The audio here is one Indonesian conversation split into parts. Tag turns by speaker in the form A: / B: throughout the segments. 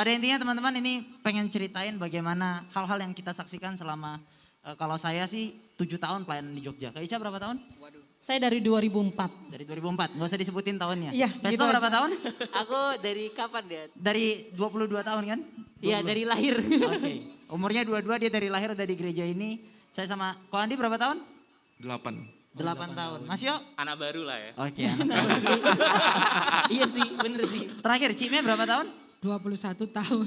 A: Pada intinya teman-teman ini pengen ceritain bagaimana hal-hal yang kita saksikan selama kalau saya sih 7 tahun pelayanan di Jogja. Kak Ica berapa tahun?
B: Saya dari 2004.
A: Dari 2004, nggak usah disebutin tahunnya.
B: Iya,
A: Vespa
B: gitu
A: berapa
B: aja.
A: tahun?
C: Aku dari kapan dia?
A: Dari 22 tahun kan?
C: Iya
A: 22.
C: dari lahir.
A: Oke, umurnya 22 dia dari lahir udah di gereja ini. Saya sama Ko Andi berapa tahun?
D: 8.
A: 8 tahun. Mas Yo?
E: Anak baru lah ya.
A: Oke.
C: Iya sih bener sih.
A: Terakhir Cime berapa tahun?
F: 21 tahun.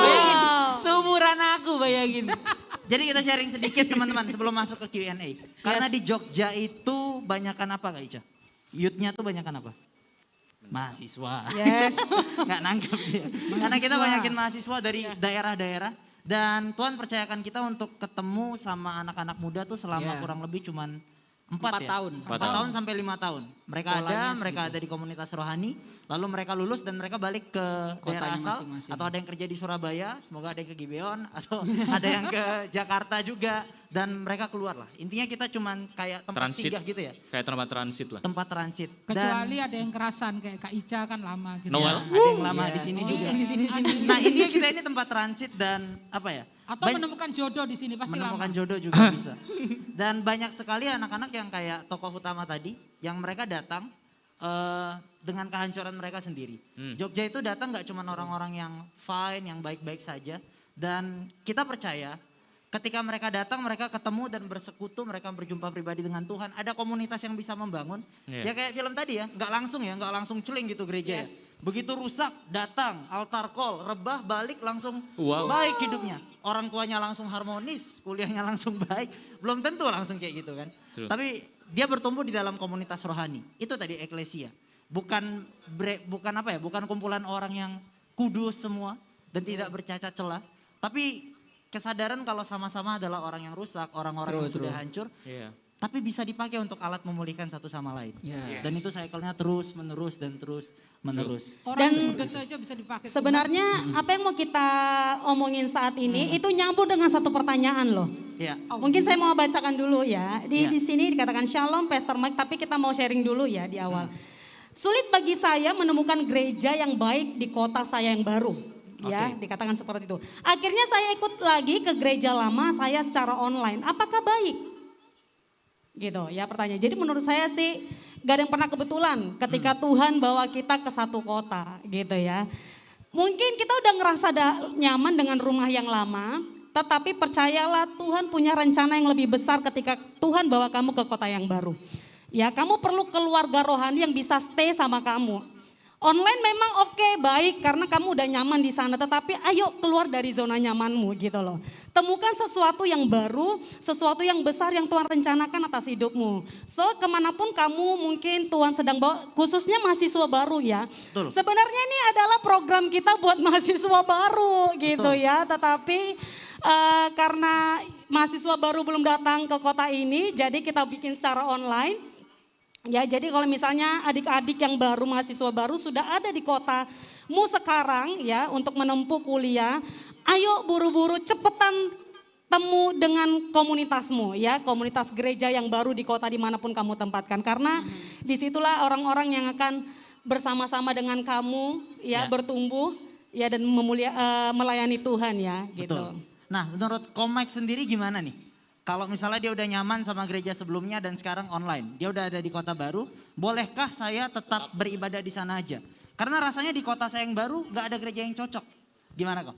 C: Bayangin seumuran aku bayangin.
A: Jadi kita sharing sedikit teman-teman sebelum masuk ke Q&A. Karena di Jogja itu banyakan apa Kak Ica? Youth-nya tuh banyakan apa? Mahasiswa.
B: Yes.
A: Nggak nangkep dia. Karena kita banyakin mahasiswa dari daerah-daerah. Dan Tuhan percayakan kita untuk ketemu sama anak-anak muda tuh selama kurang lebih cuman 4 ya?
C: tahun.
A: 4 tahun sampai 5 tahun. Mereka
C: Polanya
A: ada di komunitas rohani. Lalu mereka lulus dan mereka balik ke daerah
C: Kotanya
A: asal.
C: masing-masing.
A: Atau ada yang kerja di Surabaya, semoga ada yang ke Gibeon. Atau ada yang ke Jakarta juga. Dan mereka keluar lah. Intinya kita cuman kayak tempat
E: Transit.
A: singgah gitu ya.
E: Kayak tempat transit lah.
A: Tempat transit.
F: Kecuali ada yang kerasan kayak Kak Ica kan lama gitu.
E: Noel.
A: Ada yang lama di sini juga.
C: Di sini.
A: Nah intinya kita ini tempat transit dan apa ya.
F: Atau menemukan jodoh di sini pasti
A: Menemukan
F: lama.
A: jodoh juga bisa. Dan banyak sekali anak-anak yang kayak tokoh utama tadi. Yang mereka datang dengan kehancuran mereka sendiri. Jogja itu datang gak cuma orang-orang yang fine, yang baik-baik saja. Dan kita percaya ketika mereka datang mereka ketemu dan bersekutu, mereka berjumpa pribadi dengan Tuhan. Ada komunitas yang bisa membangun. Ya kayak film tadi ya, gak langsung celing gitu gereja ya. Begitu rusak datang, altar call, rebah balik langsung baik hidupnya. Orang tuanya langsung harmonis, kuliahnya langsung baik. Belum tentu langsung kayak gitu kan.
E: True.
A: Tapi dia bertumbuh di dalam komunitas rohani. Itu tadi eklesia. Bukan kumpulan orang yang kudus semua dan tidak bercacat celah. Tapi kesadaran kalau sama-sama adalah orang yang rusak, orang-orang yang sudah hancur.
E: Iya.
A: Tapi bisa dipakai untuk alat memulihkan satu sama lain.
C: Yes.
A: Dan itu cycle-nya terus menerus.
F: Orang judes saja bisa dipakai.
B: Sebenarnya apa yang mau kita omongin saat ini itu nyambung dengan satu pertanyaan loh.
A: Ya.
B: Mungkin saya mau bacakan dulu ya.
A: Ya.
B: Di sini dikatakan Shalom Pastor Mike, tapi kita mau sharing dulu ya di awal. Sulit bagi saya menemukan gereja yang baik di kota saya yang baru. Ya, dikatakan seperti itu. Akhirnya saya ikut lagi ke gereja lama saya secara online. Apakah baik? Gitu ya pertanyaan. Jadi menurut saya sih gak ada yang pernah kebetulan ketika Tuhan bawa kita ke satu kota gitu ya. Mungkin kita udah ngerasa nyaman dengan rumah yang lama, tetapi percayalah Tuhan punya rencana yang lebih besar ketika Tuhan bawa kamu ke kota yang baru. Ya, kamu perlu keluarga rohani yang bisa stay sama kamu. Online memang oke, baik karena kamu udah nyaman di sana, tetapi ayo keluar dari zona nyamanmu gitu loh. Temukan sesuatu yang baru, sesuatu yang besar yang Tuhan rencanakan atas hidupmu. So kemanapun kamu mungkin Tuhan sedang bawa, khususnya mahasiswa baru ya.
A: Betul.
B: Sebenarnya ini adalah program kita buat mahasiswa baru gitu ya, tetapi karena mahasiswa baru belum datang ke kota ini, jadi kita bikin secara online. Ya, jadi kalau misalnya adik-adik yang baru, mahasiswa baru sudah ada di kotamu sekarang ya untuk menempuh kuliah, ayo buru-buru cepetan temu dengan komunitasmu ya, komunitas gereja yang baru di kota dimanapun kamu tempatkan. Karena disitulah orang-orang yang akan bersama-sama dengan kamu ya, bertumbuh ya dan melayani Tuhan ya gitu.
A: Betul. Nah menurut Komik sendiri gimana nih? Kalau misalnya dia udah nyaman sama gereja sebelumnya dan sekarang online, dia udah ada di kota baru, bolehkah saya tetap beribadah di sana aja? Karena rasanya di kota saya yang baru gak ada gereja yang cocok. Gimana kok?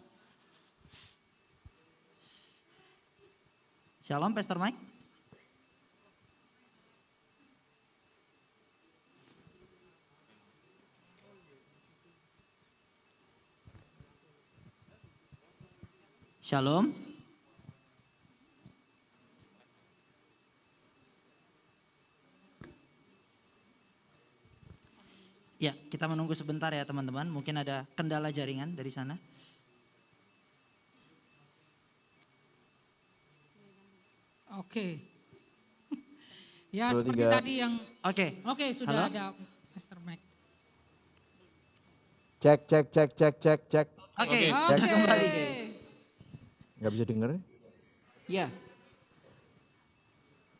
A: Shalom Pastor Mike. Shalom. Ya, kita menunggu sebentar ya teman-teman. Mungkin ada kendala jaringan dari sana.
F: Oke. Ya
G: Dua,
F: seperti
G: tiga.
F: tadi yang
A: Oke.
F: sudah
A: Halo?
F: ada Pastor Mike.
G: Cek.
A: Oke,
F: Oke.
A: sudah kembali.
G: Nggak bisa denger?
C: Ya.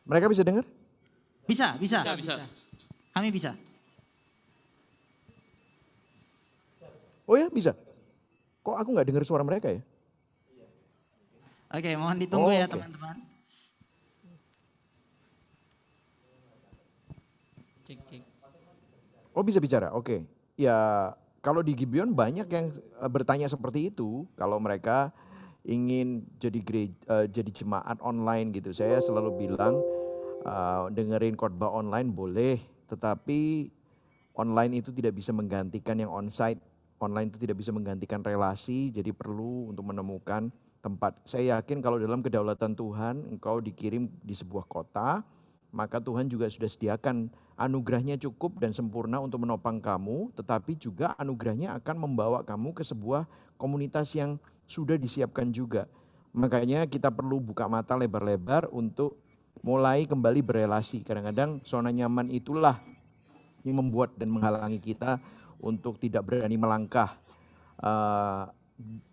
G: Mereka bisa denger?
A: Bisa.
E: Bisa.
A: Kami bisa.
G: Oh ya bisa? Kok aku nggak dengar suara mereka ya?
A: Oke, mohon ditunggu ya
G: Oke.
A: teman-teman.
C: Cek.
G: Oh bisa bicara, oke. Ya kalau di Gibeon banyak yang bertanya seperti itu. Kalau mereka ingin jadi jemaat online gitu. Saya selalu bilang dengerin khotbah online boleh. Tetapi online itu tidak bisa menggantikan yang onsite. Online itu tidak bisa menggantikan relasi. Jadi perlu untuk menemukan tempat. Saya yakin kalau dalam kedaulatan Tuhan engkau dikirim di sebuah kota. Maka Tuhan juga sudah sediakan anugerahnya cukup dan sempurna untuk menopang kamu, tetapi juga anugerahnya akan membawa kamu ke sebuah komunitas yang sudah disiapkan juga. Makanya kita perlu buka mata lebar-lebar untuk mulai kembali berelasi. Kadang-kadang zona nyaman itulah yang membuat dan menghalangi kita untuk tidak berani melangkah.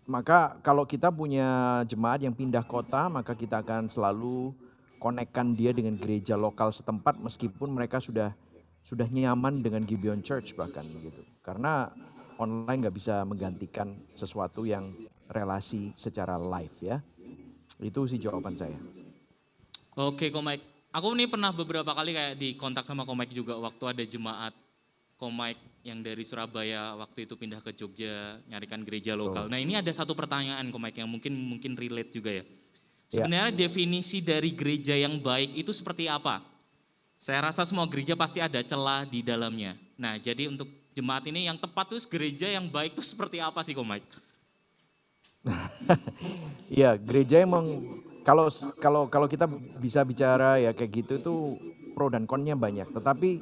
G: Maka kalau kita punya jemaat yang pindah kota, maka kita akan selalu konekkan dia dengan gereja lokal setempat meskipun mereka sudah nyaman dengan Gibeon Church bahkan begitu. Karena online nggak bisa menggantikan sesuatu yang relasi secara live ya. Itu sih jawaban saya.
E: Oke Komik, aku nih pernah beberapa kali kayak di kontak sama Komik juga waktu ada jemaat Komik yang dari Surabaya waktu itu pindah ke Jogja nyarikan gereja lokal. Nah ini ada satu pertanyaan Komik yang mungkin relate juga ya. Sebenarnya definisi dari gereja yang baik itu seperti apa? Saya rasa semua gereja pasti ada celah di dalamnya. Nah jadi untuk jemaat ini yang tepat tuh gereja yang baik itu seperti apa sih Komik?
G: Iya, gereja emang kalau kita bisa bicara ya kayak gitu tuh pro dan konnya banyak. Tetapi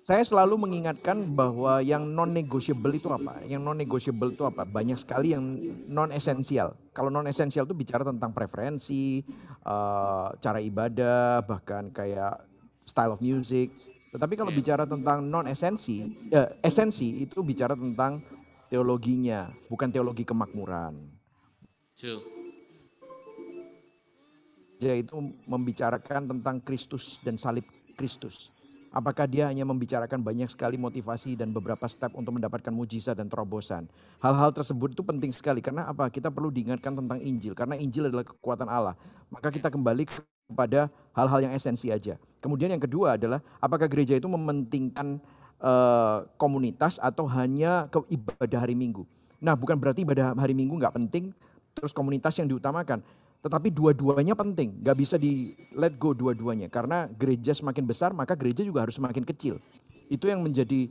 G: saya selalu mengingatkan bahwa yang non-negotiable itu apa? Yang non-negotiable itu apa? Banyak sekali yang non-esensial. Kalau non-esensial itu bicara tentang preferensi, cara ibadah, bahkan kayak style of music. Tetapi kalau bicara tentang non-esensi, esensi itu bicara tentang teologinya, bukan teologi kemakmuran. Dia itu membicarakan tentang Kristus dan salib Kristus. Apakah dia hanya membicarakan banyak sekali motivasi dan beberapa step untuk mendapatkan mujizat dan terobosan. Hal-hal tersebut itu penting sekali karena apa? Kita perlu diingatkan tentang Injil. Karena Injil adalah kekuatan Allah. Maka kita kembali kepada hal-hal yang esensi aja. Kemudian yang kedua adalah apakah gereja itu mementingkan komunitas atau hanya ke ibadah hari Minggu. Nah bukan berarti ibadah hari Minggu gak penting terus komunitas yang diutamakan. Tetapi dua-duanya penting, gak bisa di let go dua-duanya. Karena gereja semakin besar, maka gereja juga harus semakin kecil. Itu yang menjadi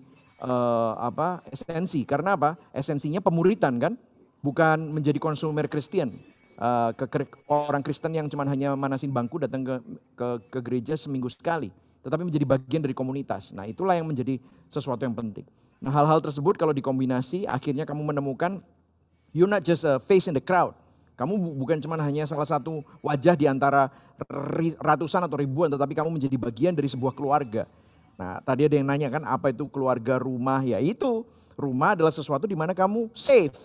G: esensi. Karena apa? Esensinya pemuritan kan, bukan menjadi konsumer Kristen. Orang Kristen yang cuma hanya manasin bangku datang ke gereja seminggu sekali. Tetapi menjadi bagian dari komunitas. Nah itulah yang menjadi sesuatu yang penting. Nah hal-hal tersebut kalau dikombinasi, akhirnya kamu menemukan you're not just a face in the crowd. Kamu bukan cuma hanya salah satu wajah di antara ratusan atau ribuan, tetapi kamu menjadi bagian dari sebuah keluarga. Nah tadi ada yang nanya kan apa itu keluarga rumah, ya itu rumah adalah sesuatu di mana kamu safe,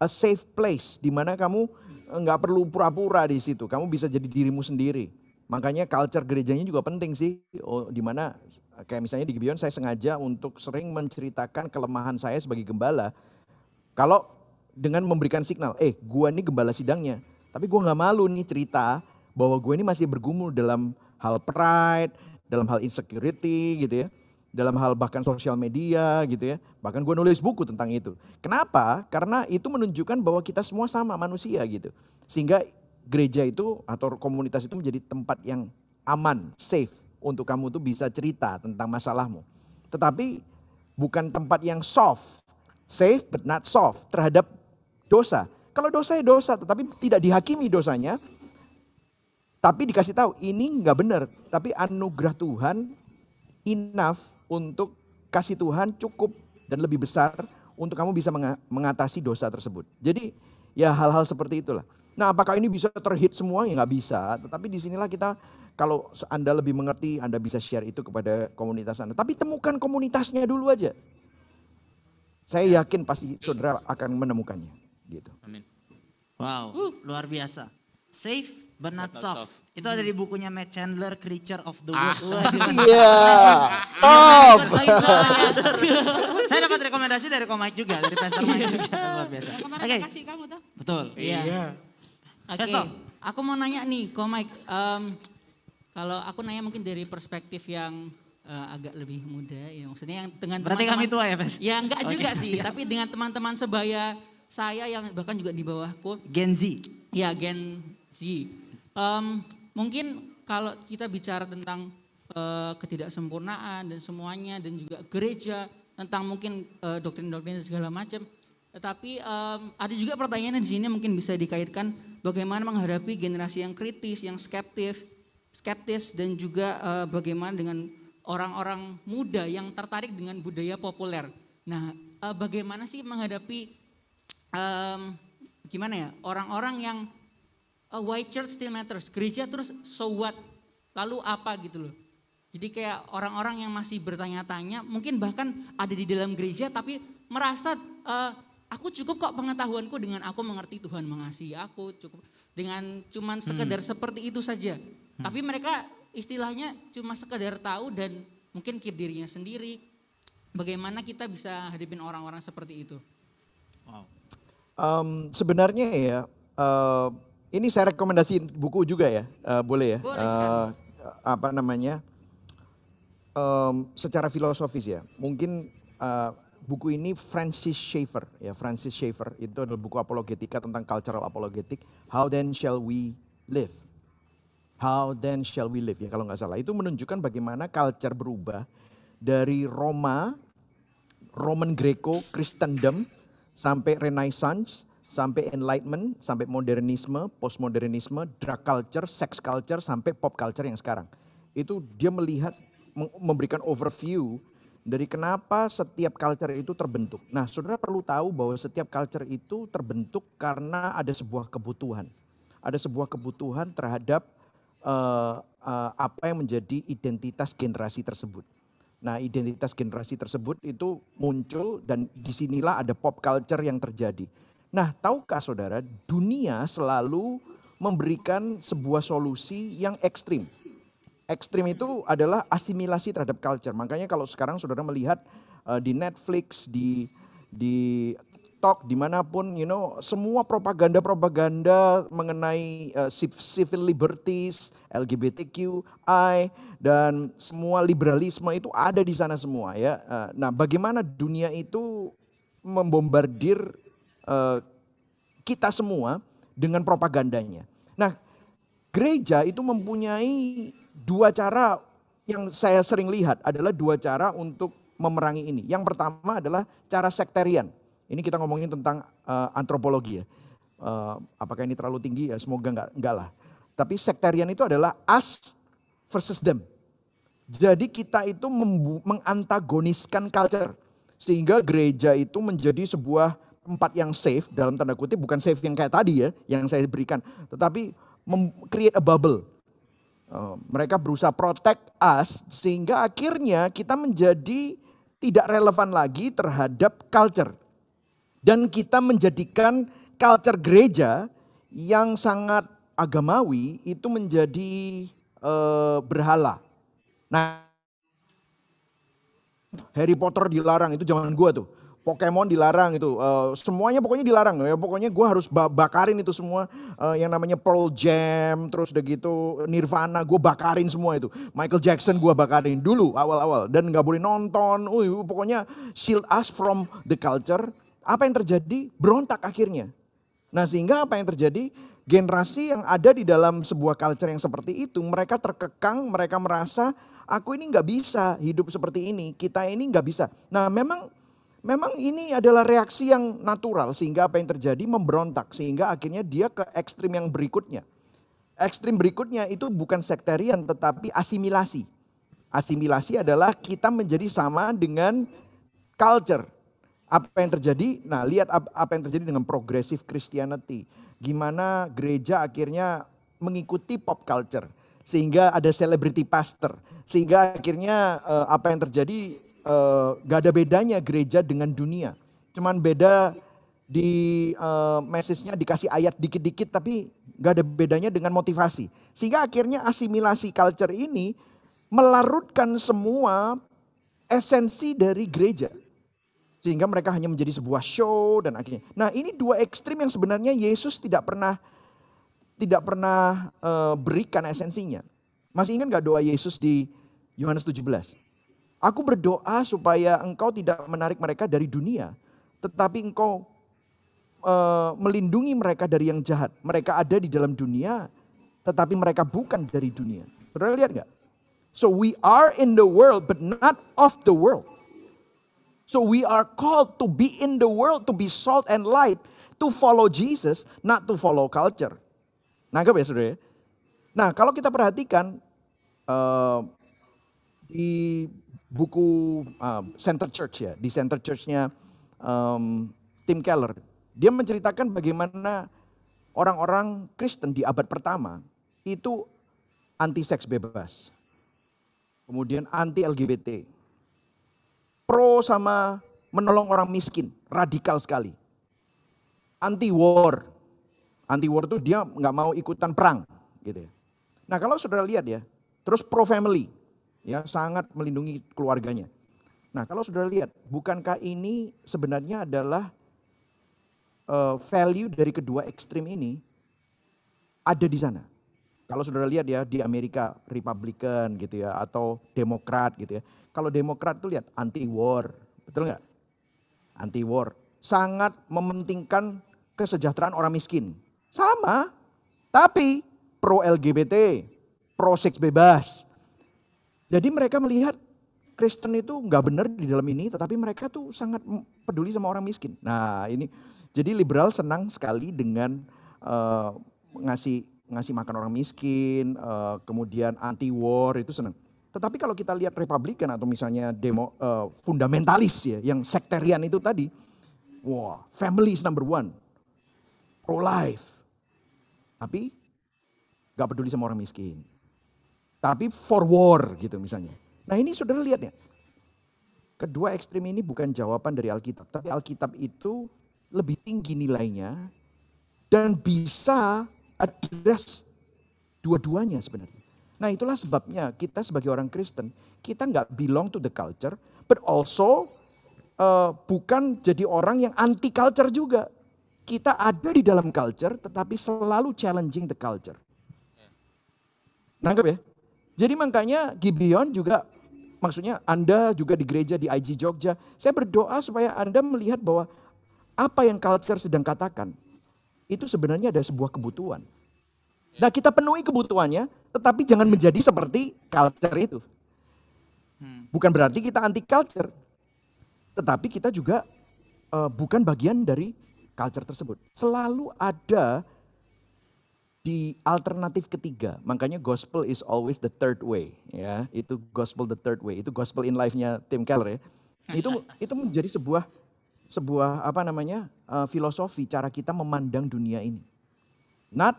G: a safe place, di mana kamu nggak perlu pura-pura di situ, kamu bisa jadi dirimu sendiri. Makanya culture gerejanya juga penting sih, di mana kayak misalnya di Gibeon saya sengaja untuk sering menceritakan kelemahan saya sebagai gembala. Kalau dengan memberikan signal, gua ini gembala sidangnya, tapi gua nggak malu nih cerita bahwa gue ini masih bergumul dalam hal pride, dalam hal insecurity gitu ya, dalam hal bahkan sosial media gitu ya, bahkan gue nulis buku tentang itu. Kenapa? Karena itu menunjukkan bahwa kita semua sama manusia gitu, sehingga gereja itu atau komunitas itu menjadi tempat yang aman, safe untuk kamu tuh bisa cerita tentang masalahmu. Tetapi bukan tempat yang soft, safe but not soft terhadap dosa. Kalau dosa ya dosa, tetapi tidak dihakimi dosanya. Tapi dikasih tahu ini nggak benar. Tapi anugerah Tuhan enough untuk kasih Tuhan cukup dan lebih besar untuk kamu bisa mengatasi dosa tersebut. Jadi ya hal-hal seperti itulah. Nah apakah ini bisa terhit semua? Ya nggak bisa. Tetapi disinilah kita kalau Anda lebih mengerti, Anda bisa share itu kepada komunitas Anda. Tapi temukan komunitasnya dulu aja. Saya yakin pasti saudara akan menemukannya. Gitu.
E: Amin.
A: Wow, luar biasa. Safe but not
E: But not
A: soft. Itu ada di bukunya Matt Chandler, Creature of the
E: Ah.
A: World.
G: Iya. Top.
A: Saya dapat rekomendasi dari Komik juga, dari Pastor Mike juga. Luar biasa.
F: Yang kemarin
A: Oke,
F: saya kasih kamu tuh.
A: betul.
C: Iya. Oke,
A: Festo.
C: aku mau nanya nih, Mike. Kalau aku nanya mungkin dari perspektif yang agak lebih muda, ya maksudnya yang dengan
A: Berarti kami tua ya, Pes?
C: Ya enggak
A: Oke,
C: juga sih,
A: siap.
C: tapi dengan teman-teman sebaya saya yang bahkan juga di bawahku,
A: Gen Z.
C: ya Gen Z. Mungkin kalau kita bicara tentang ketidaksempurnaan dan semuanya dan juga gereja tentang mungkin doktrin-doktrin dan segala macam. Tetapi ada juga pertanyaan di sini mungkin bisa dikaitkan bagaimana menghadapi generasi yang kritis, yang skeptis dan juga bagaimana dengan orang-orang muda yang tertarik dengan budaya populer. Nah, bagaimana sih menghadapi gimana ya orang-orang yang white church still matters, gereja terus so what, lalu apa gitu loh. Jadi kayak orang-orang yang masih bertanya-tanya, mungkin bahkan ada di dalam gereja tapi merasa aku cukup kok pengetahuanku dengan aku mengerti Tuhan mengasihi aku, cukup dengan cuman sekedar seperti itu saja. Tapi mereka istilahnya cuma sekedar tahu dan mungkin keep dirinya sendiri. Bagaimana kita bisa hadapin orang-orang seperti itu?
G: Sebenarnya ya, ini saya rekomendasiin buku juga ya, boleh ya?
C: Boleh sekali.
G: Apa namanya? Secara filosofis ya, mungkin buku ini Francis Schaeffer ya, Francis Schaeffer itu adalah buku apologetika tentang cultural apologetic. How then shall we live? How then shall we live ya kalau nggak salah. Itu menunjukkan bagaimana culture berubah dari Roman Greco, Christendom, sampai Renaissance, sampai Enlightenment, sampai modernisme, postmodernisme, drug culture, sex culture, sampai pop culture yang sekarang. Itu dia melihat, memberikan overview dari kenapa setiap culture itu terbentuk. Nah, saudara perlu tahu bahwa setiap culture itu terbentuk karena ada sebuah kebutuhan. Ada sebuah kebutuhan terhadap apa yang menjadi identitas generasi tersebut. Nah, identitas generasi tersebut itu muncul dan disinilah ada pop culture yang terjadi. Nah, tahukah saudara, dunia selalu memberikan sebuah solusi yang ekstrim. Ekstrim itu adalah asimilasi terhadap culture. Makanya kalau sekarang saudara melihat di Netflix, di TikTok, dimanapun, semua propaganda mengenai civil liberties, LGBTQI, dan semua liberalisme itu ada di sana semua ya. Nah, bagaimana dunia itu membombardir kita semua dengan propagandanya. Nah, gereja itu mempunyai dua cara yang saya sering lihat adalah dua cara untuk memerangi ini. Yang pertama adalah cara sektarian. Ini kita ngomongin tentang antropologi ya. Apakah ini terlalu tinggi ya? Semoga enggak lah. Tapi sektarian itu adalah us versus them. Jadi kita itu mengantagoniskan culture. Sehingga gereja itu menjadi sebuah tempat yang safe, dalam tanda kutip, bukan safe yang kayak tadi ya, yang saya berikan. Tetapi create a bubble. Mereka berusaha protect us sehingga akhirnya kita menjadi tidak relevan lagi terhadap culture. Dan kita menjadikan culture gereja yang sangat agamawi itu menjadi berhala. Nah, Harry Potter dilarang, itu zaman gua tuh. Pokemon dilarang itu, semuanya pokoknya dilarang ya. Pokoknya gue harus bakarin itu semua, yang namanya Pearl Jam, terus udah gitu Nirvana, gue bakarin semua itu. Michael Jackson gue bakarin dulu awal-awal dan nggak boleh nonton. Pokoknya shield us from the culture. Apa yang terjadi? Berontak akhirnya. Nah, sehingga apa yang terjadi? Generasi yang ada di dalam sebuah culture yang seperti itu, mereka terkekang, mereka merasa aku ini nggak bisa hidup seperti ini, kita ini nggak bisa. Nah, Memang ini adalah reaksi yang natural sehingga apa yang terjadi memberontak. Sehingga akhirnya dia ke ekstrim yang berikutnya. Ekstrim berikutnya itu bukan sektarian tetapi asimilasi. Asimilasi adalah kita menjadi sama dengan culture. Apa yang terjadi? Nah, lihat apa yang terjadi dengan progressive Christianity. Gimana gereja akhirnya mengikuti pop culture. Sehingga ada celebrity pastor. Sehingga akhirnya apa yang terjadi, gak ada bedanya gereja dengan dunia. Cuman beda di message-nya dikasih ayat dikit-dikit tapi nggak ada bedanya dengan motivasi. Sehingga akhirnya asimilasi culture ini melarutkan semua esensi dari gereja. Sehingga mereka hanya menjadi sebuah show dan akhirnya. Nah ini dua ekstrim yang sebenarnya Yesus tidak pernah berikan esensinya. Masih ingat gak doa Yesus di Yohanes 17? Aku berdoa supaya engkau tidak menarik mereka dari dunia, tetapi engkau melindungi mereka dari yang jahat. Mereka ada di dalam dunia, tetapi mereka bukan dari dunia. Saudara lihat gak? So we are in the world, but not of the world. So we are called to be in the world, to be salt and light, to follow Jesus, not to follow culture. Nangkep ya saudara? Nah kalau kita perhatikan di buku Center Church ya, di Center Church-nya Tim Keller, dia menceritakan bagaimana orang-orang Kristen di abad pertama itu anti seks bebas, kemudian anti LGBT, pro sama menolong orang miskin, radikal sekali, anti war tuh dia nggak mau ikutan perang, gitu ya. Nah kalau saudara lihat ya, terus pro family, ya sangat melindungi keluarganya. Nah kalau saudara lihat, bukankah ini sebenarnya adalah value dari kedua ekstrim ini ada di sana. Kalau saudara lihat ya di Amerika Republican gitu ya atau Demokrat gitu ya. Kalau Demokrat tuh lihat anti war, betul nggak? Anti war, sangat mementingkan kesejahteraan orang miskin. Sama, tapi pro LGBT, pro seks bebas. Jadi mereka melihat Kristen itu nggak benar di dalam ini, tetapi mereka tuh sangat peduli sama orang miskin. Nah ini, jadi liberal senang sekali dengan ngasih makan orang miskin, kemudian anti war itu senang. Tetapi kalau kita lihat Republikan atau misalnya fundamentalis ya, yang sektarian itu tadi, wah family is number one, pro life. Tapi gak peduli sama orang miskin. Tapi for war gitu misalnya. Nah ini saudara lihat ya. Kedua ekstrim ini bukan jawaban dari Alkitab. Tapi Alkitab itu lebih tinggi nilainya. Dan bisa address dua-duanya sebenarnya. Nah itulah sebabnya kita sebagai orang Kristen. Kita gak belong to the culture. But also bukan jadi orang yang anti culture juga. Kita ada di dalam culture tetapi selalu challenging the culture. Nangkep ya? Jadi makanya Gibeon juga, maksudnya Anda juga di gereja di IG Jogja, saya berdoa supaya Anda melihat bahwa apa yang culture sedang katakan, itu sebenarnya ada sebuah kebutuhan. Nah kita penuhi kebutuhannya, tetapi jangan menjadi seperti culture itu. Bukan berarti kita anti culture, tetapi kita juga bukan bagian dari culture tersebut. Selalu ada di alternatif ketiga. Makanya gospel is always the third way. Ya, itu gospel the third way. Itu gospel in life-nya Tim Keller ya. Itu menjadi sebuah filosofi cara kita memandang dunia ini. Not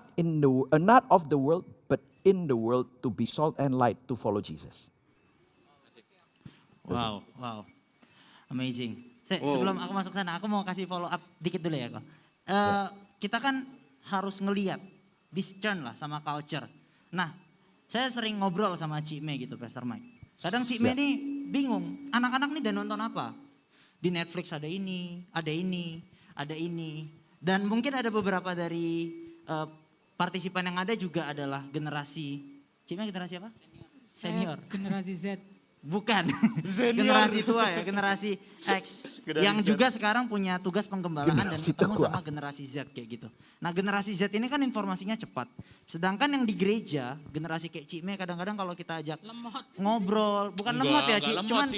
G: of the world, but in the world to be salt and light to follow Jesus.
A: Wow. Amazing. Sebelum aku masuk sana, aku mau kasih follow up dikit dulu ya kok. Kita kan harus ngeliat, discern lah sama culture. Nah, saya sering ngobrol sama Cik Me gitu, Pastor Mike. Kadang Cik Me nih bingung, anak-anak nih udah nonton apa? Di Netflix ada ini. Dan mungkin ada beberapa dari partisipan yang ada juga adalah generasi, Cik Me generasi apa? Senior.
F: Generasi Z.
A: Bukan, generasi tua ya, generasi X. Yang juga sekarang punya tugas penggembalaan dan ketemu sama generasi Z kayak gitu. Nah generasi Z ini kan informasinya cepat. Sedangkan yang di gereja, generasi kayak Cik Me kadang-kadang kalau kita ajak ngobrol, bukan lemot ya Cik, cuman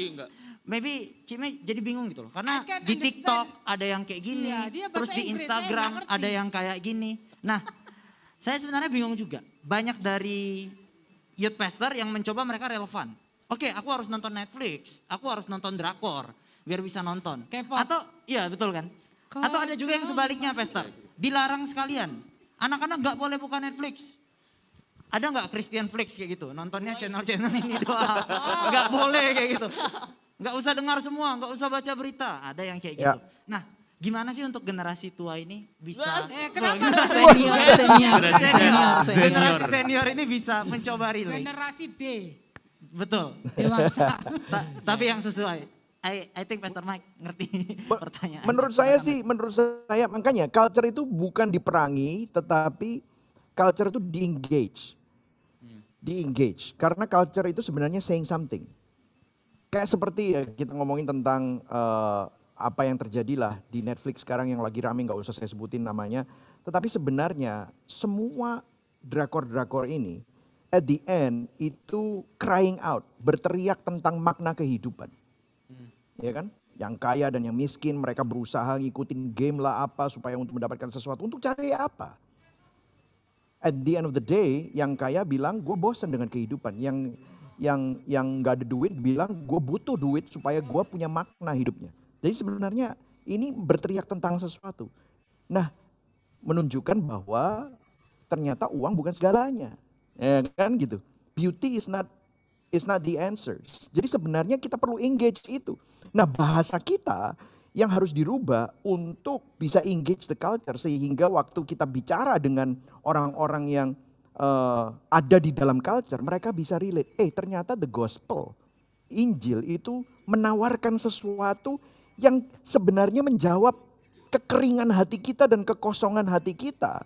A: maybe Cik Me jadi bingung gitu loh. Karena di TikTok ada yang kayak gini, terus di Instagram ada yang kayak gini. Nah saya sebenarnya bingung juga. Banyak dari youth pastor yang mencoba mereka relevan. Oke, aku harus nonton Netflix, aku harus nonton drakor biar bisa nonton.
F: K-pop.
A: Atau iya betul kan? Atau ada juga yang sebaliknya pastor, dilarang sekalian. Anak-anak gak boleh buka Netflix. Ada gak Christian Flix kayak gitu? Nontonnya channel-channel ini doang. Gak boleh kayak gitu. Gak usah dengar semua, gak usah baca berita. Ada yang kayak gitu. Nah gimana sih untuk generasi tua ini bisa
F: kenapa?
A: generasi senior ini bisa mencoba relate.
F: Generasi D,
A: Betul.
F: dewasa.
A: Tapi yang sesuai. I think Pastor Mike ngerti pertanyaan.
G: Menurut saya makanya culture itu bukan diperangi, tetapi culture itu di-engage. Di-engage. Karena culture itu sebenarnya saying something. Kayak seperti ya kita ngomongin tentang apa yang terjadilah di Netflix sekarang yang lagi rame, gak usah saya sebutin namanya. Tetapi sebenarnya semua drakor-drakor ini at the end itu crying out, berteriak tentang makna kehidupan. Ya kan? Yang kaya dan yang miskin mereka berusaha ngikutin game lah apa supaya untuk mendapatkan sesuatu. Untuk cari apa? At the end of the day yang kaya bilang gue bosan dengan kehidupan. Yang gak ada duit bilang gue butuh duit supaya gue punya makna hidupnya. Jadi sebenarnya ini berteriak tentang sesuatu. Nah menunjukkan bahwa ternyata uang bukan segalanya. Ya kan gitu. Beauty is not the answer. Jadi sebenarnya kita perlu engage itu. Nah bahasa kita yang harus dirubah untuk bisa engage the culture. Sehingga waktu kita bicara dengan orang-orang yang ada di dalam culture, mereka bisa relate. Ternyata the gospel, Injil itu menawarkan sesuatu yang sebenarnya menjawab kekeringan hati kita dan kekosongan hati kita.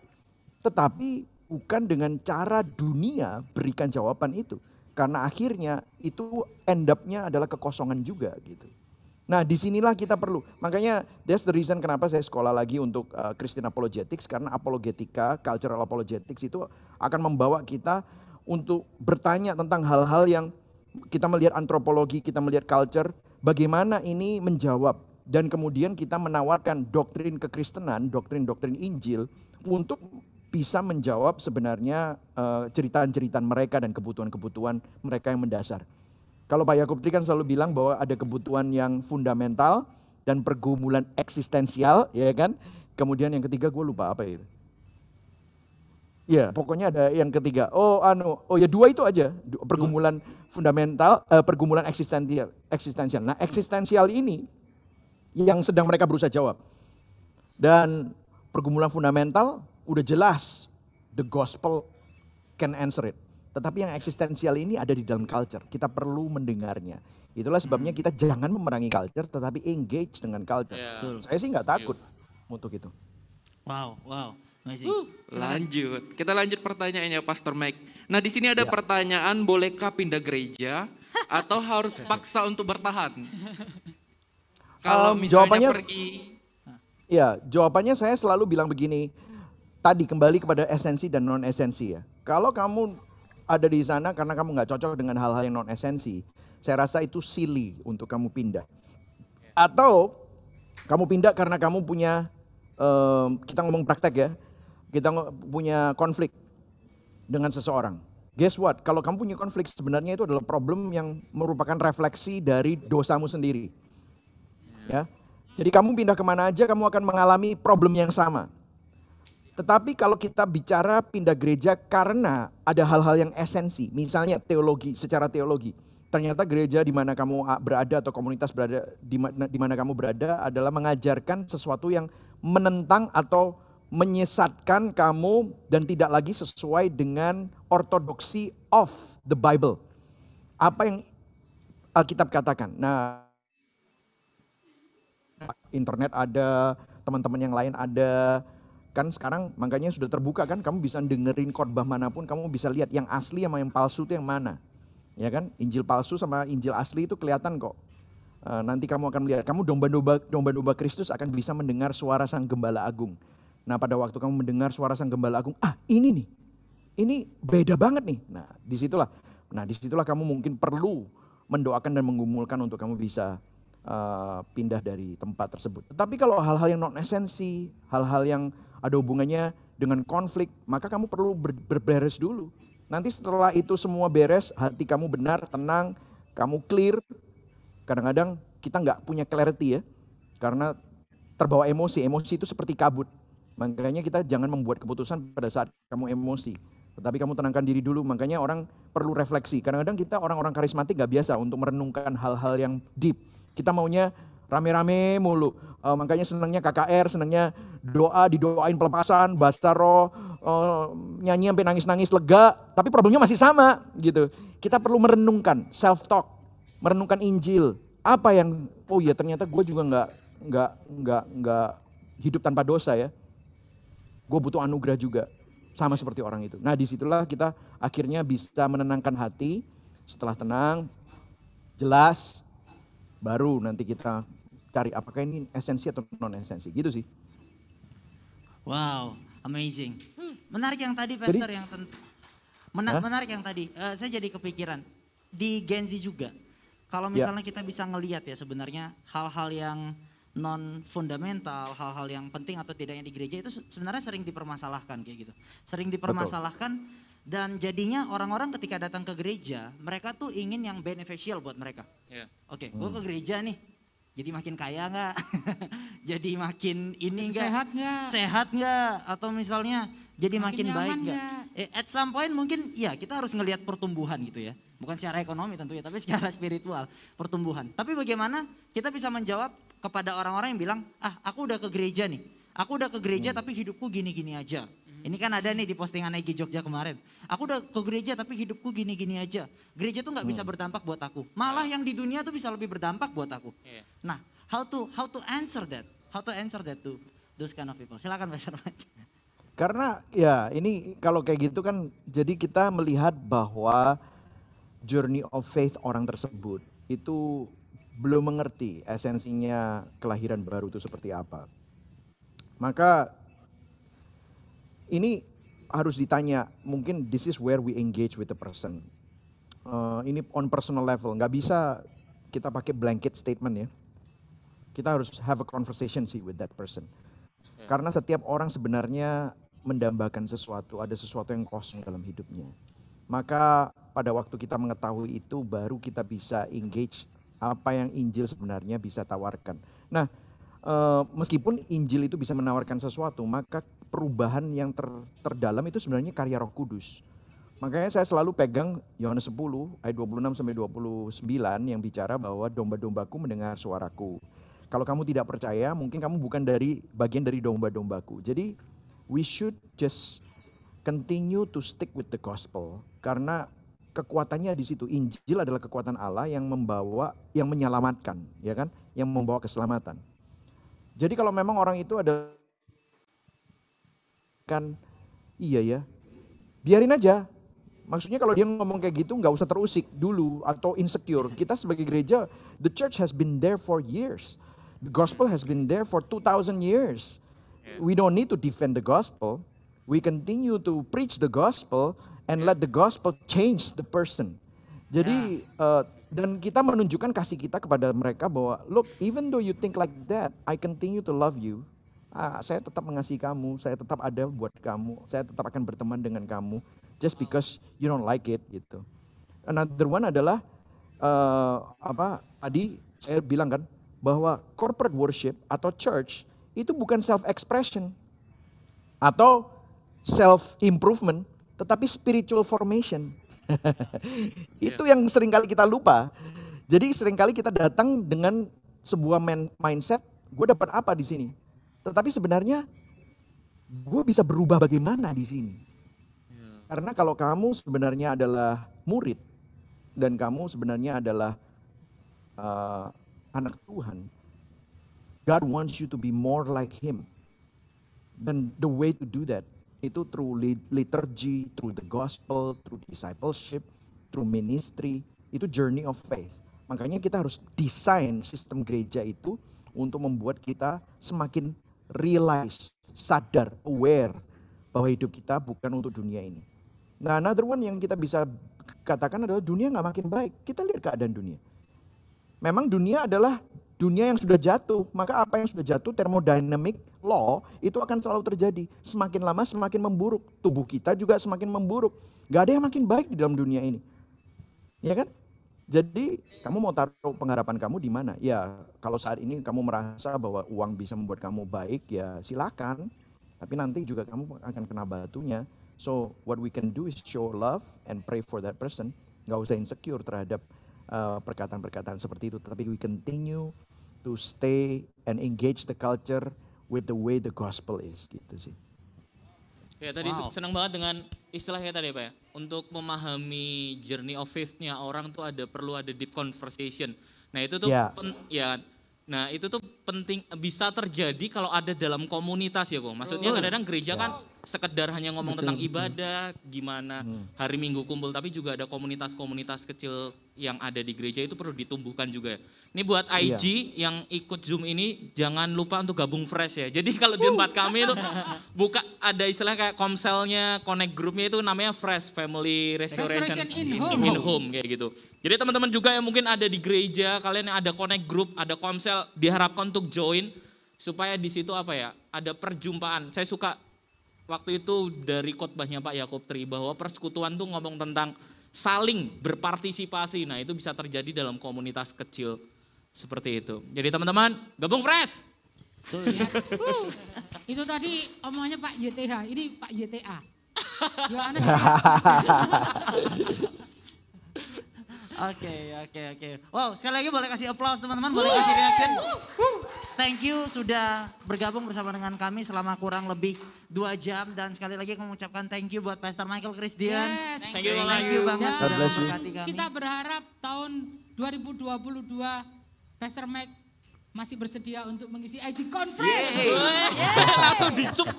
G: Tetapi bukan dengan cara dunia berikan jawaban itu. Karena akhirnya itu end up-nya adalah kekosongan juga gitu. Nah disinilah kita perlu, makanya that's the reason kenapa saya sekolah lagi untuk Christian Apologetics. Karena apologetika, cultural apologetics itu akan membawa kita untuk bertanya tentang hal-hal yang kita melihat antropologi, kita melihat culture, bagaimana ini menjawab. Dan kemudian kita menawarkan doktrin kekristenan, doktrin-doktrin Injil untuk bisa menjawab sebenarnya cerita-cerita mereka dan kebutuhan-kebutuhan mereka yang mendasar. Kalau Pak Yakub Tri kan selalu bilang bahwa ada kebutuhan yang fundamental dan pergumulan eksistensial, ya kan? Kemudian yang ketiga gue lupa apa itu. Ya, pokoknya ada yang ketiga. Ya dua itu aja, pergumulan fundamental, pergumulan eksistensial. Nah, eksistensial ini yang sedang mereka berusaha jawab. Dan pergumulan fundamental udah jelas the gospel can answer it. Tetapi yang eksistensial ini ada di dalam culture. Kita perlu mendengarnya. Itulah sebabnya kita jangan memerangi culture tetapi engage dengan culture. Saya sih nggak takut untuk itu.
A: Wow. Amazing.
D: Lanjut. Kita lanjut pertanyaannya Pastor Mike. Nah di sini ada pertanyaan, bolehkah pindah gereja atau harus paksa untuk bertahan? Kalau misalnya pergi.
G: Ya, jawabannya saya selalu bilang begini. Tadi kembali kepada esensi dan non esensi ya. Kalau kamu ada di sana karena kamu nggak cocok dengan hal-hal yang non esensi, saya rasa itu silly untuk kamu pindah. Atau kamu pindah karena kamu punya, kita ngomong praktek ya, kita punya konflik dengan seseorang. Guess what? Kalau kamu punya konflik sebenarnya itu adalah problem yang merupakan refleksi dari dosamu sendiri. Ya, jadi kamu pindah kemana aja kamu akan mengalami problem yang sama. Tetapi kalau kita bicara pindah gereja karena ada hal-hal yang esensi, misalnya teologi, secara teologi. Ternyata gereja di mana kamu berada atau komunitas berada di mana kamu berada adalah mengajarkan sesuatu yang menentang atau menyesatkan kamu dan tidak lagi sesuai dengan ortodoksi of the Bible. Apa yang Alkitab katakan. Nah, internet ada, teman-teman yang lain ada. Kan sekarang makanya sudah terbuka kan, kamu bisa dengerin khotbah manapun, kamu bisa lihat yang asli sama yang palsu itu yang mana. Ya kan, Injil palsu sama Injil asli itu kelihatan kok. Nanti kamu akan melihat, kamu domba-domba Kristus akan bisa mendengar suara Sang Gembala Agung. Nah pada waktu kamu mendengar suara Sang Gembala Agung, ini nih, ini beda banget nih. Nah disitulah kamu mungkin perlu mendoakan dan menggumulkan untuk kamu bisa pindah dari tempat tersebut. Tetapi kalau hal-hal yang non esensi, hal-hal yang ada hubungannya dengan konflik, maka kamu perlu berberes dulu. Nanti setelah itu semua beres, hati kamu benar, tenang, kamu clear. Kadang-kadang kita nggak punya clarity ya, karena terbawa emosi. Emosi itu seperti kabut. Makanya kita jangan membuat keputusan pada saat kamu emosi. Tetapi kamu tenangkan diri dulu, makanya orang perlu refleksi. Kadang-kadang kita orang-orang karismatik nggak biasa untuk merenungkan hal-hal yang deep. Kita maunya rame-rame mulu. Makanya senangnya KKR, senangnya didoain pelepasan, bahasa roh, nyanyi sampai nangis-nangis lega, tapi problemnya masih sama gitu. Kita perlu merenungkan, self-talk, merenungkan Injil. Apa yang, oh iya ternyata gue juga nggak hidup tanpa dosa ya. Gue butuh anugerah juga, sama seperti orang itu. Nah disitulah kita akhirnya bisa menenangkan hati. Setelah tenang, jelas, baru nanti kita cari apakah ini esensi atau non esensi, gitu sih.
A: Wow, amazing. Menarik yang tadi, Pastor, yang menarik yang tadi. Saya jadi kepikiran di Gen Z juga. Kalau misalnya kita bisa ngelihat ya sebenarnya hal-hal yang non fundamental, hal-hal yang penting atau tidaknya di gereja itu sebenarnya sering dipermasalahkan kayak gitu. Sering dipermasalahkan. Dan jadinya orang-orang ketika datang ke gereja, mereka tuh ingin yang beneficial buat mereka.
E: Yeah.
A: Oke, gue ke gereja nih, jadi makin kaya nggak? Jadi makin ini nggak? Sehat nggak? Atau misalnya jadi makin baik nggak? At some point mungkin ya kita harus ngelihat pertumbuhan gitu ya. Bukan secara ekonomi tentunya, tapi secara spiritual, pertumbuhan. Tapi bagaimana kita bisa menjawab kepada orang-orang yang bilang, aku udah ke gereja nih. Aku udah ke gereja tapi hidupku gini-gini aja. Ini kan ada nih di postingan Egy Jogja kemarin. Aku udah ke gereja tapi hidupku gini-gini aja. Gereja tuh nggak bisa berdampak buat aku. Malah yang di dunia tuh bisa lebih berdampak buat aku. Nah, how to answer that? How to answer that to those kind of people? Silakan Pastor Mike.
G: Karena ya ini kalau kayak gitu kan jadi kita melihat bahwa journey of faith orang tersebut itu belum mengerti esensinya kelahiran baru itu seperti apa. Maka ini harus ditanya, mungkin this is where we engage with the person. Ini on personal level, nggak bisa kita pakai blanket statement ya. Kita harus have a conversation sih with that person. Karena setiap orang sebenarnya mendambakan sesuatu, ada sesuatu yang kosong dalam hidupnya. Maka pada waktu kita mengetahui itu baru kita bisa engage apa yang Injil sebenarnya bisa tawarkan. Nah, meskipun Injil itu bisa menawarkan sesuatu, maka perubahan yang terdalam itu sebenarnya karya Roh Kudus. Makanya saya selalu pegang Yohanes 10 ayat 26 sampai 29 yang bicara bahwa domba-dombaku mendengar suaraku. Kalau kamu tidak percaya, mungkin kamu bukan bagian dari domba-dombaku. Jadi we should just continue to stick with the gospel karena kekuatannya di situ. Injil adalah kekuatan Allah yang yang menyelamatkan, ya kan? Yang membawa keselamatan. Jadi kalau memang orang itu ada kan iya ya, biarin aja. Maksudnya kalau dia ngomong kayak gitu nggak usah terusik dulu atau insecure. Kita sebagai gereja, the church has been there for years. The gospel has been there for 2,000 years. We don't need to defend the gospel. We continue to preach the gospel and let the gospel change the person. Jadi dan kita menunjukkan kasih kita kepada mereka bahwa look, even though you think like that, I continue to love you. Saya tetap mengasihi kamu, saya tetap ada buat kamu, saya tetap akan berteman dengan kamu, just because you don't like it gitu. Another one adalah tadi saya bilang kan bahwa corporate worship atau church itu bukan self-expression atau self-improvement, tetapi spiritual formation. Itu yang seringkali kita lupa. Jadi seringkali kita datang dengan sebuah mindset, gue dapat apa di sini? Tetapi sebenarnya gue bisa berubah bagaimana di sini? Karena kalau kamu sebenarnya adalah murid dan kamu sebenarnya adalah anak Tuhan, God wants you to be more like Him. Dan the way to do that itu through liturgy, through the gospel, through discipleship, through ministry. Itu journey of faith. Makanya kita harus desain sistem gereja itu untuk membuat kita semakin realize, sadar, aware bahwa hidup kita bukan untuk dunia ini. Nah, another one yang kita bisa katakan adalah dunia nggak makin baik. Kita lihat keadaan dunia. Memang dunia adalah dunia yang sudah jatuh, maka apa yang sudah jatuh, thermodynamic law itu akan selalu terjadi. Semakin lama semakin memburuk, tubuh kita juga semakin memburuk. Gak ada yang makin baik di dalam dunia ini. Ya kan? Jadi kamu mau taruh pengharapan kamu di mana? Ya kalau saat ini kamu merasa bahwa uang bisa membuat kamu baik, ya silakan. Tapi nanti juga kamu akan kena batunya. So what we can do is show love and pray for that person. Gak usah insecure terhadap perkataan-perkataan seperti itu. Tapi we continue to stay and engage the culture with the way the gospel is gitu sih.
E: Ya tadi senang banget dengan istilahnya tadi Pak ya. Untuk memahami journey of faith-nya orang tuh perlu ada deep conversation. Nah itu tuh Nah itu tuh penting, bisa terjadi kalau ada dalam komunitas ya kok. Maksudnya kadang-kadang gereja kan sekedar hanya ngomong tentang ibadah, gimana hari Minggu kumpul, tapi juga ada komunitas-komunitas kecil yang ada di gereja itu perlu ditumbuhkan juga. Ini buat IG yang ikut Zoom ini jangan lupa untuk gabung fresh ya. Jadi kalau di tempat kami itu buka ada istilah kayak komselnya, connect grupnya itu namanya Fresh Family Restoration in Home kayak gitu. Jadi teman-teman juga yang mungkin ada di gereja, kalian yang ada connect group, ada komsel, diharapkan untuk join supaya di situ ada perjumpaan. Saya suka waktu itu dari khotbahnya Pak Yakub Tri bahwa persekutuan tuh ngomong tentang saling berpartisipasi. Nah, itu bisa terjadi dalam komunitas kecil seperti itu. Jadi teman-teman, gabung fresh.
F: Yes. Itu tadi omongannya Pak YTH, ini Pak YTA. Yohanes.
A: Oke. Wow, sekali lagi boleh kasih applause teman-teman, boleh kasih reaction. Thank you sudah bergabung bersama dengan kami selama kurang lebih 2 jam. Dan sekali lagi kami mengucapkan thank you buat Pastor Michael Christian.
F: Yes.
E: Thank you
A: banget sudah memberkati kami.
F: Kita berharap tahun 2022 Pastor Mike masih bersedia untuk mengisi IG Conference.
E: Langsung dicup.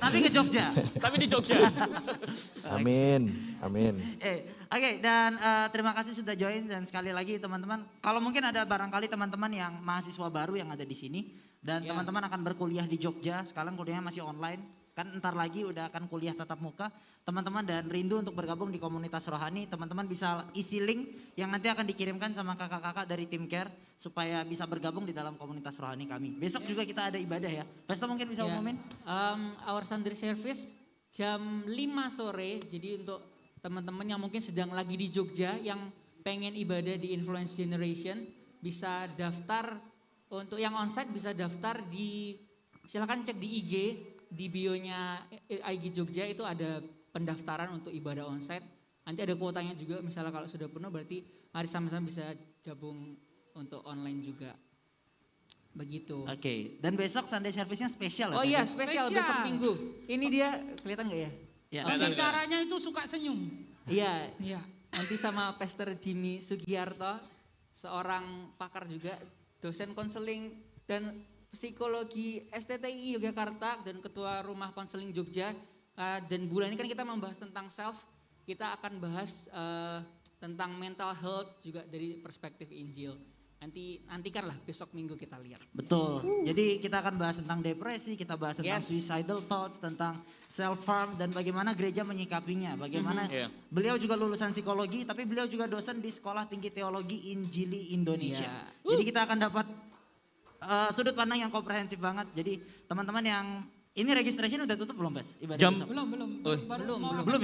A: Tapi ke Jogja.
E: Tapi di Jogja.
G: Amin.
A: Oke, dan terima kasih sudah join, dan sekali lagi teman-teman, kalau mungkin ada barangkali teman-teman yang mahasiswa baru yang ada di sini dan teman-teman akan berkuliah di Jogja, sekarang kuliahnya masih online, kan entar lagi udah akan kuliah tatap muka, teman-teman dan rindu untuk bergabung di komunitas rohani, teman-teman bisa isi link yang nanti akan dikirimkan sama kakak-kakak dari tim Care supaya bisa bergabung di dalam komunitas rohani kami. Besok juga kita ada ibadah ya. Pastor mungkin bisa umumin?
C: Our Sunday service jam 5 sore, jadi untuk teman-teman yang mungkin sedang lagi di Jogja yang pengen ibadah di Influence Generation bisa daftar, untuk yang onsite bisa daftar silakan cek di IG, di bio-nya IG Jogja itu ada pendaftaran untuk ibadah onsite. Nanti ada kuotanya juga, misalnya kalau sudah penuh berarti mari sama-sama bisa gabung untuk online juga. Begitu.
A: Oke, dan besok Sunday service-nya spesial.
C: Oh iya, spesial besok Minggu. Ini dia kelihatan nggak ya?
A: Ya.
F: Caranya itu suka senyum.
C: Iya.
F: Iya.
C: Nanti sama Pastor Jimmy Sugiarto, seorang pakar juga, dosen konseling dan psikologi STTI Yogyakarta dan ketua Rumah Konseling Jogja. Dan bulan ini kan kita membahas tentang self, kita akan bahas tentang mental health juga dari perspektif Injil. Nantikanlah besok Minggu kita lihat.
A: Betul. Jadi kita akan bahas tentang depresi, kita bahas tentang suicidal thoughts, tentang self harm dan bagaimana gereja menyikapinya. Bagaimana beliau juga lulusan psikologi, tapi beliau juga dosen di Sekolah Tinggi Teologi Injili Indonesia. Jadi kita akan dapat sudut pandang yang komprehensif banget. Jadi teman-teman yang ini registration udah tutup belum, Bas? Belum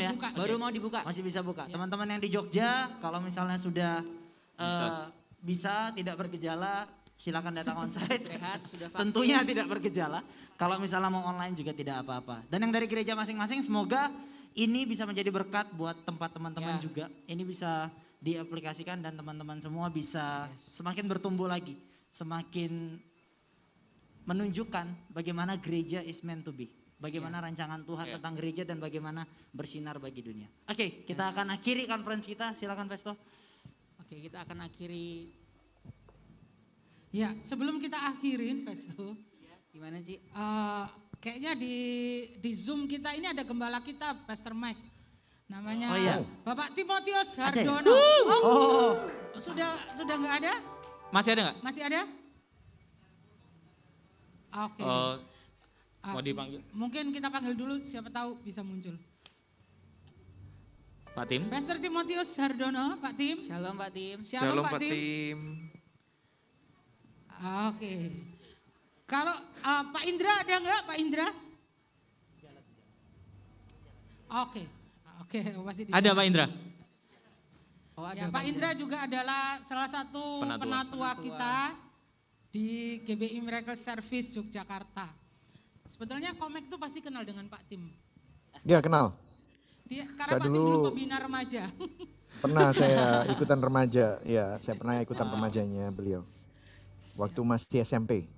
A: ya?
C: Baru mau dibuka.
A: Masih bisa buka. Teman-teman yang di Jogja, kalau misalnya sudah bisa tidak bergejala, silakan datang onsite.
C: Sehat, sudah vaksin.
A: Tentunya tidak bergejala. Kalau misalnya mau online juga tidak apa-apa. Dan yang dari gereja masing-masing, semoga ini bisa menjadi berkat buat tempat teman-teman juga. Ini bisa diaplikasikan dan teman-teman semua bisa semakin bertumbuh lagi, semakin menunjukkan bagaimana gereja is meant to be. Bagaimana rancangan Tuhan tentang gereja dan bagaimana bersinar bagi dunia. Oke, kita akan akhiri conference kita. Silakan Festo.
C: Oke, kita akan akhiri.
F: Ya, sebelum kita akhirin, Festo.
C: Gimana Ci?
F: Kayaknya di Zoom kita ini ada gembala kita, Pastor Mike. Namanya Bapak Timotius Hardono. Sudah nggak ada?
E: Masih ada nggak?
F: Masih ada? Oke.
E: Mau dipanggil?
F: Mungkin kita panggil dulu, siapa tahu bisa muncul.
E: Pak Tim.
F: Pastor Timotius Hardono, Pak Tim.
C: Shalom Pak Tim.
F: Shalom Pak Tim. Oke. Kalau Pak Indra ada nggak, Pak Indra? Oke, masih di
E: Ada Pak Indra?
F: Ya, Pak Indra juga adalah salah satu penatua kita di GBI Miracle Service Yogyakarta. Sebetulnya Komek tuh pasti kenal dengan Pak Tim.
G: Dia kenal.
F: Karena Pak Tim dulu pembina remaja.
G: Pernah saya ikutan remaja, ya saya pernah ikutan remajanya beliau. waktu masih SMP.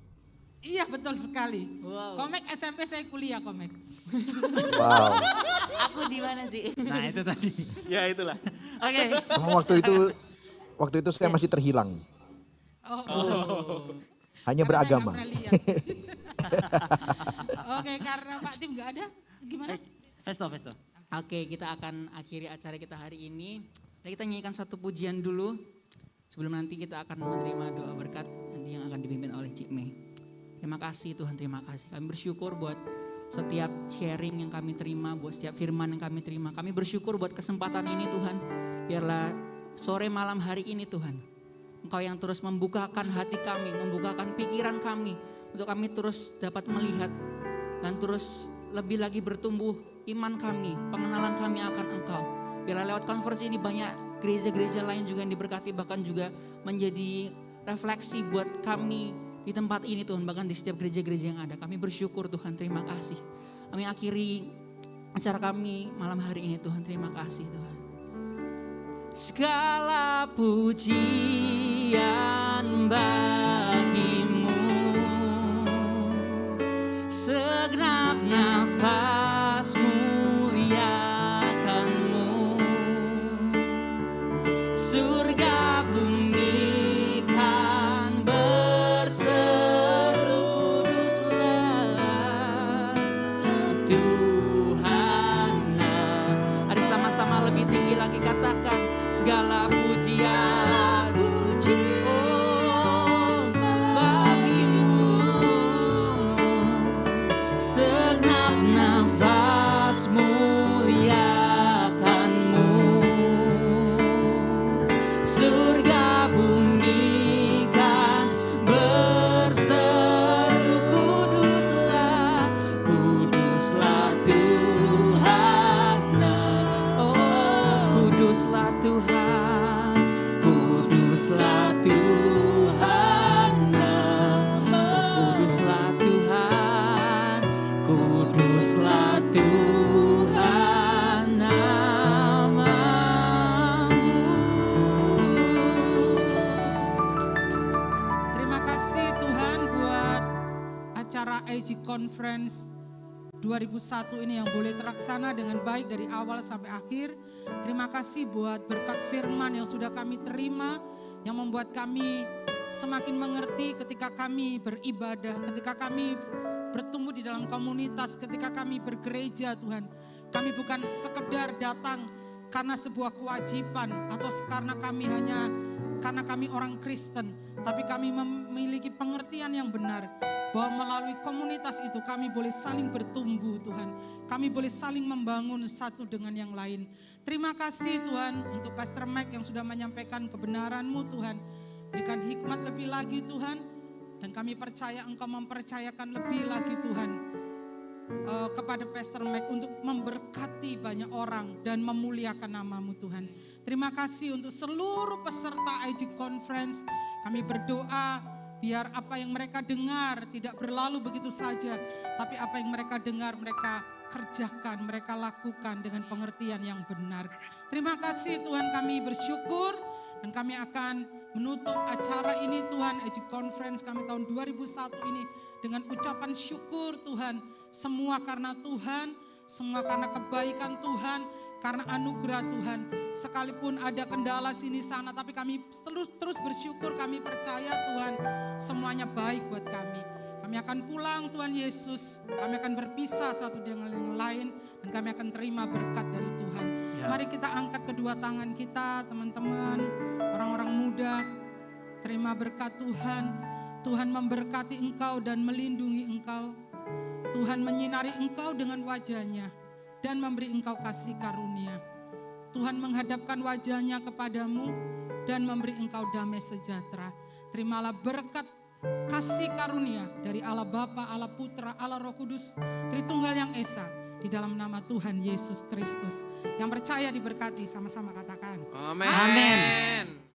F: Iya betul sekali. Wow. Komek SMP saya kuliah Komek.
G: Wow.
A: Aku di mana sih? Nah itu tadi.
E: Ya itulah.
A: Oke.
G: Cuma waktu itu saya masih terhilang. Hanya
F: Karena
G: beragama.
F: saya nggak pernah lihat. Oke, karena Pak Tim nggak ada, gimana?
A: Festo.
C: Oke, kita akan akhiri acara kita hari ini. Dan kita nyanyikan satu pujian dulu. Sebelum nanti kita akan menerima doa berkat nanti yang akan dipimpin oleh Cik Mei. Terima kasih Tuhan, terima kasih. Kami bersyukur buat setiap sharing yang kami terima, buat setiap firman yang kami terima. Kami bersyukur buat kesempatan ini Tuhan. Biarlah sore malam hari ini Tuhan, Engkau yang terus membukakan hati kami, membukakan pikiran kami. Untuk kami terus dapat melihat dan terus lebih lagi bertumbuh iman kami, pengenalan kami akan Engkau. Biarlah lewat konversi ini banyak gereja-gereja lain juga yang diberkati, bahkan juga menjadi refleksi buat kami di tempat ini Tuhan, bahkan di setiap gereja-gereja yang ada. Kami bersyukur Tuhan, terima kasih. Kami akhiri acara kami malam hari ini Tuhan, terima kasih Tuhan. Segala pujian bagimu, segenap nafas muliakanmu, surga bumi kan berseru kuduslah Tuhan. Mari sama-sama lebih tinggi lagi katakan segala pujian bagimu, segenap nafas muliakanmu, surga bumi kan berseru kuduslah Tuhan. Kuduslah Tuhan, kuduslah Tuhan, kuduslah Tuhan, kuduslah Tuhan namamu.
F: Terima kasih Tuhan buat acara IG Conference 2001 ini yang boleh terlaksana dengan baik dari awal sampai akhir. Terima kasih buat berkat firman yang sudah kami terima, yang membuat kami semakin mengerti ketika kami beribadah, ketika kami bertumbuh di dalam komunitas, ketika kami bergereja Tuhan. Kami bukan sekedar datang karena sebuah kewajiban atau karena kami orang Kristen, tapi kami memiliki pengertian yang benar bahwa melalui komunitas itu kami boleh saling bertumbuh Tuhan. Kami boleh saling membangun satu dengan yang lain. Terima kasih Tuhan untuk Pastor Mike yang sudah menyampaikan kebenaran-Mu Tuhan. Berikan hikmat lebih lagi Tuhan. Dan kami percaya Engkau mempercayakan lebih lagi Tuhan kepada Pastor Mike untuk memberkati banyak orang dan memuliakan nama-Mu Tuhan. Terima kasih untuk seluruh peserta IG Conference. Kami berdoa biar apa yang mereka dengar tidak berlalu begitu saja. Tapi apa yang mereka dengar mereka kerjakan, mereka lakukan dengan pengertian yang benar. Terima kasih Tuhan, kami bersyukur dan kami akan menutup acara ini Tuhan, IG Conference kami tahun 2001 ini dengan ucapan syukur Tuhan. Semua karena Tuhan, semua karena kebaikan Tuhan, karena anugerah Tuhan. Sekalipun ada kendala sini sana, tapi kami terus bersyukur, kami percaya Tuhan semuanya baik buat kami. Kami akan pulang Tuhan Yesus, kami akan berpisah satu dengan yang lain, dan kami akan terima berkat dari Tuhan. Ya. Mari kita angkat kedua tangan kita teman-teman, orang-orang muda, terima berkat Tuhan. Tuhan memberkati engkau dan melindungi engkau. Tuhan menyinari engkau dengan wajah-Nya dan memberi engkau kasih karunia. Tuhan menghadapkan wajah-Nya kepadamu dan memberi engkau damai sejahtera. Terimalah berkat kasih karunia dari Allah Bapa, Allah Putra, Allah Roh Kudus, Tritunggal yang Esa, di dalam nama Tuhan Yesus Kristus. Yang percaya diberkati, sama-sama katakan.
D: Amin.